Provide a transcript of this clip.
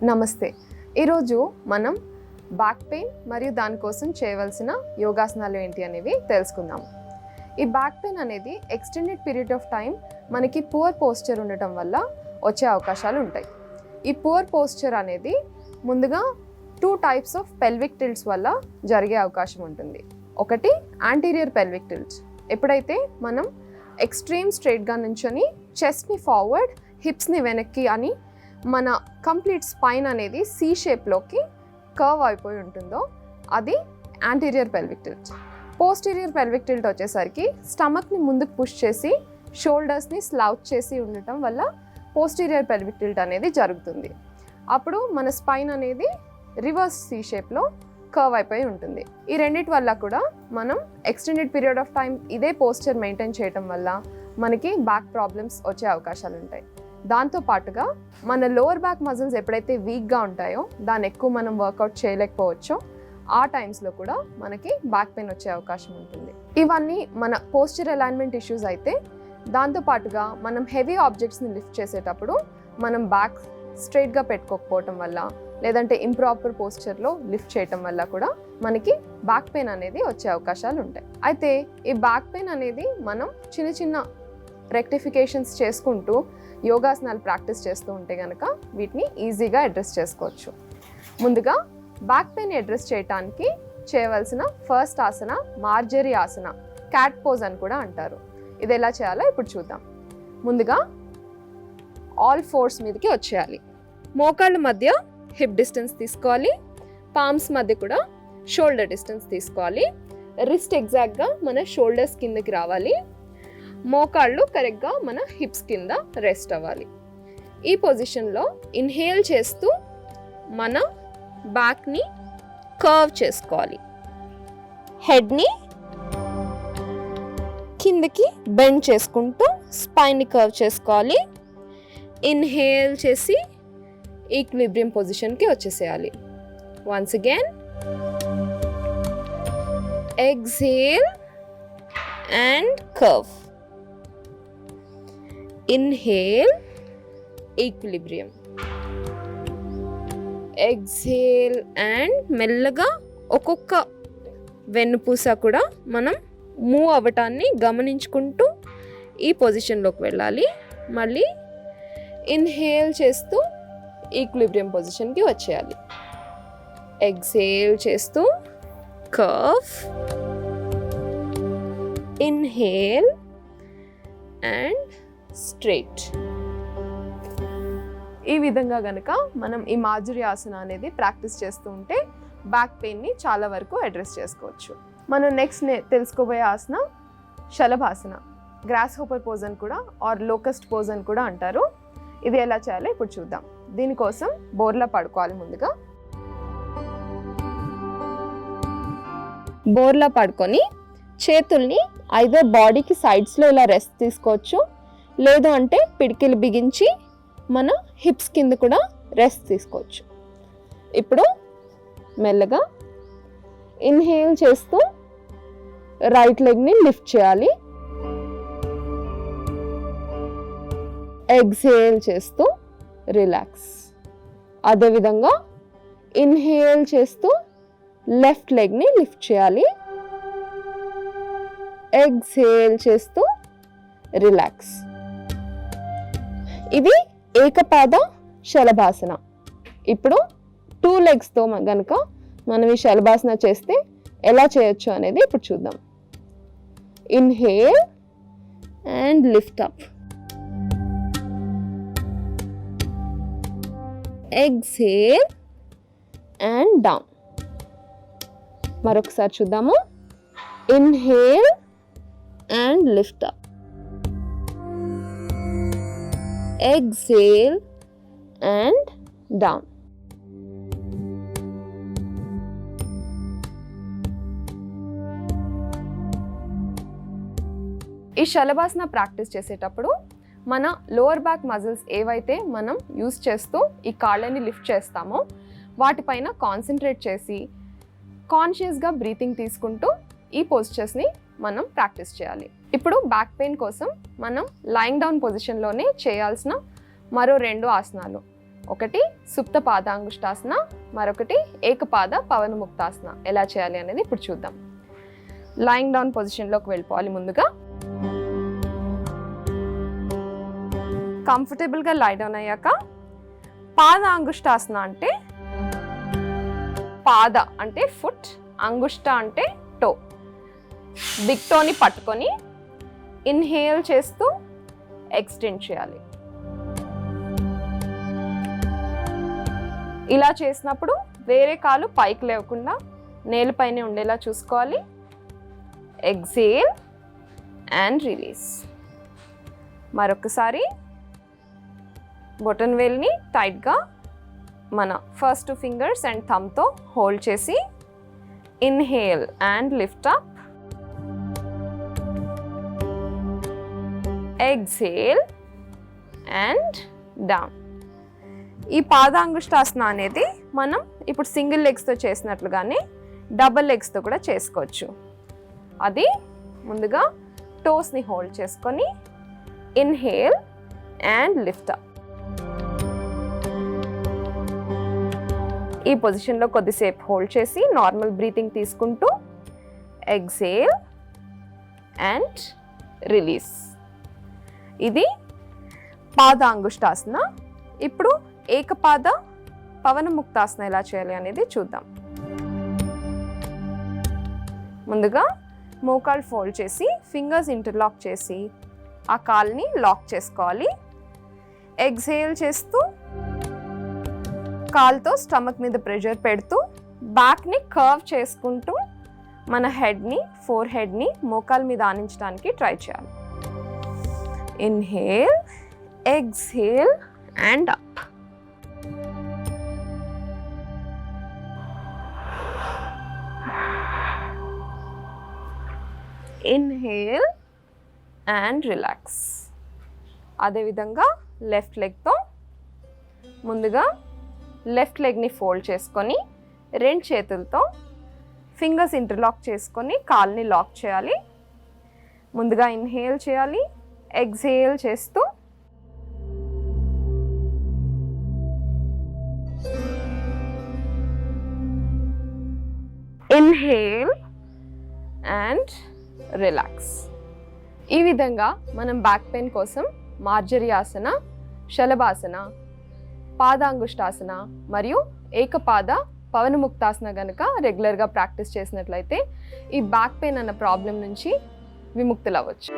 నమస్తే. ఈరోజు మనం బ్యాక్ పెయిన్ మరియు దానికోసం చేయవలసిన యోగాసనాలు ఏంటి అనేవి తెలుసుకుందాం. ఈ బ్యాక్ పెయిన్ అనేది ఎక్స్టెండెడ్ పీరియడ్ ఆఫ్ టైం మనకి పూర్ పోస్చర్ ఉండటం వల్ల వచ్చే అవకాశాలు ఉంటాయి. ఈ పూర్ పోస్చర్ అనేది ముందుగా 2 టైప్స్ ఆఫ్ పెల్విక్ టిల్ట్స్ వల్ల జరిగే అవకాశం ఉంటుంది. ఒకటి యాంటీరియర్ పెల్విక్ టిల్ట్స్. ఎప్పుడైతే మనం ఎక్స్ట్రీమ్ స్ట్రైట్గా నుంచొని చెస్ట్ని ఫార్వర్డ్, హిప్స్ని వెనక్కి అని మన కంప్లీట్ స్పైన్ అనేది సి షేప్లోకి కర్వ్ అయిపోయి ఉంటుందో అది anterior pelvic tilt. Posterior pelvic tilt వచ్చేసరికి స్టమక్ని ముందుకు పుష్ చేసి షోల్డర్స్ని స్లౌచ్ చేసి ఉండటం వల్ల పోస్టీరియర్ పెల్విక్ టిల్ట్ అనేది జరుగుతుంది. అప్పుడు మన స్పైన్ అనేది రివర్స్ సి షేప్లో కర్వ్ అయిపోయి ఉంటుంది. ఈ రెండిటి వల్ల కూడా మనం ఎక్స్టెండెడ్ పీరియడ్ ఆఫ్ టైం ఇదే పోస్చర్ మెయింటైన్ చేయడం వల్ల మనకి బ్యాక్ ప్రాబ్లమ్స్ వచ్చే అవకాశాలు ఉంటాయి. దాంతో పాటుగా మన లోవర్ బ్యాక్ మజిల్స్ ఎప్పుడైతే వీక్గా ఉంటాయో దాన్ని ఎక్కువ మనం వర్కౌట్ చేయలేకపోవచ్చో ఆ టైమ్స్లో కూడా మనకి బ్యాక్ పెయిన్ వచ్చే అవకాశం ఉంటుంది. ఇవన్నీ మన పోస్చర్ అలైన్మెంట్ ఇష్యూస్ అయితే, దాంతో పాటుగా మనం హెవీ ఆబ్జెక్ట్స్ని లిఫ్ట్ చేసేటప్పుడు మనం బ్యాక్ స్ట్రైట్గా పెట్టుకోకపోవటం వల్ల లేదంటే ఇంప్రాపర్ పోస్చర్లో లిఫ్ట్ చేయటం వల్ల కూడా మనకి బ్యాక్ పెయిన్ అనేది వచ్చే అవకాశాలు ఉంటాయి. అయితే ఈ బ్యాక్ పెయిన్ అనేది మనం చిన్న చిన్న రెక్టిఫికేషన్స్ చేసుకుంటూ యోగాసనాలు ప్రాక్టీస్ చేస్తూ ఉంటే కనుక వీటిని ఈజీగా అడ్రస్ చేసుకోవచ్చు. ముందుగా బ్యాక్ పెయిన్ అడ్రస్ చేయడానికి చేయవలసిన ఫస్ట్ ఆసన మార్జరీ ఆసన, క్యాట్ పోజ్ అని కూడా అంటారు. ఇది ఎలా చేయాలో ఇప్పుడు చూద్దాం. ముందుగా ఆల్ ఫోర్స్ మీదకి వచ్చేయాలి. మోకాళ్ళ మధ్య హిప్ డిస్టెన్స్ తీసుకోవాలి. పామ్స్ మధ్య కూడా షోల్డర్ డిస్టెన్స్ తీసుకోవాలి. రిస్ట్ ఎగ్జాక్ట్గా మన షోల్డర్స్ కిందకి రావాలి. మోకాళ్ళు కరెక్ట్గా మన హిప్స్ కింద రెస్ట్ అవ్వాలి. ఈ పొజిషన్లో ఇన్హేల్ చేస్తూ మన బ్యాక్ని కర్వ్ చేసుకోవాలి. హెడ్ని కిందకి బెండ్ చేసుకుంటూ స్పైన్ని కర్వ్ చేసుకోవాలి. ఇన్హేల్ చేసి ఈక్విలిబ్రియం పొజిషన్కి వచ్చేసేయాలి. Once again exhale and curve. Inhale, equilibrium. Exhale and మెల్లగా ఒక్కొక్క వెన్నుపూస కూడా మనం మూవ్ అవ్వటాన్ని గమనించుకుంటూ ఈ పొజిషన్లోకి వెళ్ళాలి. మళ్ళీ ఇన్హేల్ చేస్తూ ఈక్విలిబ్రియం పొజిషన్కి వచ్చేయాలి. ఎక్స్హేల్ చేస్తూ కర్వ్. Inhale and straight. ఈ విధంగా గనక మనం ఈ మార్జరీ ఆసన అనేది ప్రాక్టీస్ చేస్తూ ఉంటే బ్యాక్ పెయిన్ని చాలా వరకు అడ్రస్ చేసుకోవచ్చు. మనం నెక్స్ట్ తెలుసుకోబోయే ఆసన శలభాసన, గ్రాస్ హోపర్ పోజ్ అని కూడా ఆర్ లోకస్ట్ పోజ్ అని కూడా అంటారు. ఇది ఎలా చేయాలో ఇప్పుడు చూద్దాం. దీనికోసం బోర్లా పడుకోవాలి. ముందుగా బోర్లా పడుకొని చేతుల్ని ఐదర్ బాడీకి సైడ్స్లో ఇలా రెస్ట్ తీసుకోవచ్చు, లేదు అంటే పిడికిలు బిగించి మన హిప్స్ కింద కూడా రెస్ట్ తీసుకోవచ్చు. ఇప్పుడు మెల్లగా ఇన్హేల్ చేస్తూ రైట్ లెగ్ని లిఫ్ట్ చేయాలి. ఎక్స్హేల్ చేస్తూ రిలాక్స్. అదేవిధంగా ఇన్హేల్ చేస్తూ లెఫ్ట్ లెగ్ని లిఫ్ట్ చేయాలి. ఎక్స్హేల్ చేస్తూ రిలాక్స్. ఇది ఏకపాద శలభాసన. ఇప్పుడు 2 లెగ్స్తో కనుక మనం ఈ శలభాసన చేస్తే ఎలా చేయొచ్చు అనేది ఇప్పుడు చూద్దాం. Inhale and lift up. Exhale and down. మరొకసారి చూద్దాము. Inhale and lift up. Exhale and down. ఈ శలభాసన ప్రాక్టీస్ చేసేటప్పుడు మన లోవర్ బ్యాక్ మజిల్స్ ఏవైతే మనం యూస్ చేస్తూ ఈ కాళ్ళని లిఫ్ట్ చేస్తామో వాటిపైన కాన్సన్ట్రేట్ చేసి కాన్షియస్గా బ్రీతింగ్ తీసుకుంటూ ఈ పోస్చర్స్ని మనం ప్రాక్టీస్ చేయాలి. ఇప్పుడు బ్యాక్ పెయిన్ కోసం మనం లయింగ్ డౌన్ పొజిషన్లోనే చేయాల్సిన మరో 2 ఆసనాలు. ఒకటి సుప్త పాదాంగుష్టాసన, మరొకటి ఏకపాద పవనముక్తాసన. ఎలా చేయాలి అనేది ఇప్పుడు చూద్దాం. లయింగ్ డౌన్ పొజిషన్లోకి వెళ్ళిపోవాలి. ముందుగా కంఫర్టబుల్గా లై డౌన్ అయ్యాక పాదాంగుష్టాసన అంటే పాద అంటే ఫుట్, అంగుష్ట అంటే టో. బిగ్ టోని పట్టుకొని ఇన్హేల్ చేస్తూ ఎక్స్టెండ్ చేయాలి. ఇలా చేసినప్పుడు వేరే కాలు పైకి లేవకుండా నేలపైనే ఉండేలా చూసుకోవాలి. Exhale and release. మరొకసారి బొటన్ వేల్ని టైట్గా మన ఫస్ట్ 2 ఫింగర్స్ అండ్ థమ్తో హోల్డ్ చేసి inhale and lift up. Exhale and down. ఈ పాదాంగుష్టాసన అనేది మనం ఇప్పుడు సింగిల్ లెగ్స్తో చేసినట్లుగానే డబుల్ లెగ్స్తో కూడా చేసుకోవచ్చు. అది ముందుగా టోస్ని హోల్డ్ చేసుకొని ఇన్హేల్ అండ్ లిఫ్ట్ అప్. ఈ పొజిషన్లో కొద్దిసేపు హోల్డ్ చేసి నార్మల్ బ్రీతింగ్ తీసుకుంటూ ఎక్సేల్ అండ్ రిలీజ్. ఇది పాదాంగుష్టాసన. ఇప్పుడు ఏకపాద పవనముక్తాసన ఎలా చేయాలి అనేది చూద్దాం. ముందుగా మోకాళ్ళు ఫోల్డ్ చేసి ఫింగర్స్ ఇంటర్లాక్ చేసి ఆ కాల్ని లాక్ చేసుకోవాలి. ఎక్సేల్ చేస్తూ కాల్తో స్టమక్ మీద ప్రెషర్ పెడుతూ బ్యాక్ని కర్వ్ చేసుకుంటూ మన హెడ్ని, ఫోర్ హెడ్ని మోకాల మీద ఆనించడానికి ట్రై చేయాలి. Inhale, exhale and up. Inhale and relax. అదేవిధంగా లెఫ్ట్ లెగ్తో ముందుగా లెఫ్ట్ లెగ్ని ఫోల్డ్ చేసుకొని 2 చేతులతో ఫింగర్స్ ఇంటర్లాక్ చేసుకొని కాల్ని లాక్ చేయాలి. ముందుగా ఇన్హేల్ చేయాలి, ఎక్సేల్ చేస్తూ ఇన్హేల్ అండ్ రిలాక్స్. ఈ విధంగా మనం బ్యాక్ పెయిన్ కోసం మార్జరీ ఆసన, శలభాసన, పాదాంగుష్టాసన మరియు ఏకపాద పవనముక్తాసన గనక రెగ్యులర్గా ప్రాక్టీస్ చేసినట్లయితే ఈ బ్యాక్ పెయిన్ అన్న ప్రాబ్లం నుంచి విముక్తులవ్వచ్చు.